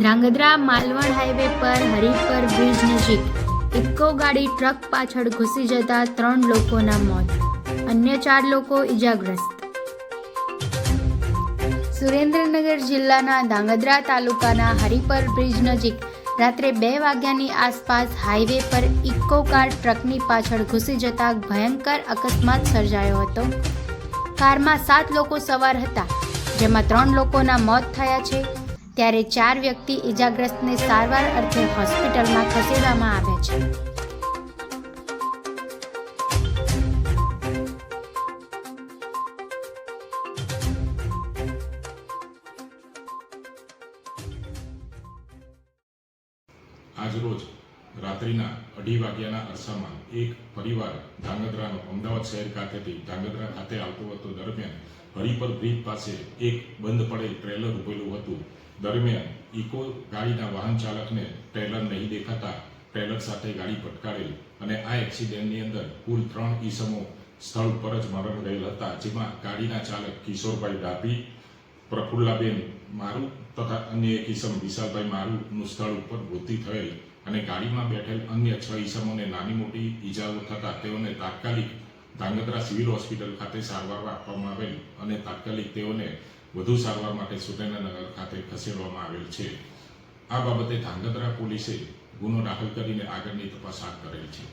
Dhrangadhra Malvan highway પર Haripar bridge નજીક eco ગાડી ટ્રક પાછળ ઘૂસી જતા 3 લોકોના મોત, અન્ય 4 લોકો ઇજાગ્રસ્ત. સુરેન્દ્રનગર જિલ્લાના ધાંગધ્રા તાલુકાના હરિપર બ્રિજ નજીક રાત્રે 2 વાગ્યાની આસપાસ હાઈવે પર ઇકો કાર ટ્રકની પાછળ ઘૂસી જતા ભયંકર અકસ્માત સર્જાયો હતો. કારમાં 7 લોકો સવાર હતા, જેમાં 3 લોકોના મોત થયા છે, ત્યારે 4 વ્યક્તિ ઇજાગ્રસ્તને સારવાર અર્થે હોસ્પિટલમાં ખસેડવામાં આવ્યા છે. આજરોજ રાત્રિના 2:30 વાગ્યાના અરસામાં એક પરિવાર ધાંગધ્રાનો અમદાવાદ શહેર ખાતેથી ધાંગધ્રા ખાતે આવતો હતો. દરમિયાન હરિપર બ્રિજ પાસે એક બંધ પડેલ ટ્રેલર ઉભેલું હતું. દરમિયાન ઇકો ગાડીના વાહન ચાલકને ટ્રેલર નહીં દેખાતા ટ્રેલર સાથે ગાડી પટકારેલ અને આ એક્સિડન્ટની અંદર કુલ 3 ઈસમો સ્થળ ઉપર જ મરણ ગયેલ હતા, જેમાં ગાડીના ચાલક કિશોરભાઈ ડાભી, પ્રફુલ્લાબેન મારુ તથા અન્ય એક ઈસમ વિશાલભાઈ મારુનું સ્થળ ઉપર મૃત્યુ થયેલ અને ગાડીમાં બેઠેલ અન્ય 6 ઈસમોને નાની મોટી ઈજાઓ થતા તેઓને તાત્કાલિક ધાંગધ્રા સિવિલ હોસ્પિટલ ખાતે સારવાર આપવામાં આવેલ અને તાત્કાલિક તેઓને વધુ સારવાર માટે સુરેન્દ્રનગર ખાતે ખસેડવામાં આવેલ છે. આ બાબતે ધાંગધ્રા પોલીસે ગુનો દાખલ કરીને આગળની તપાસ હાથ ધરેલ છે.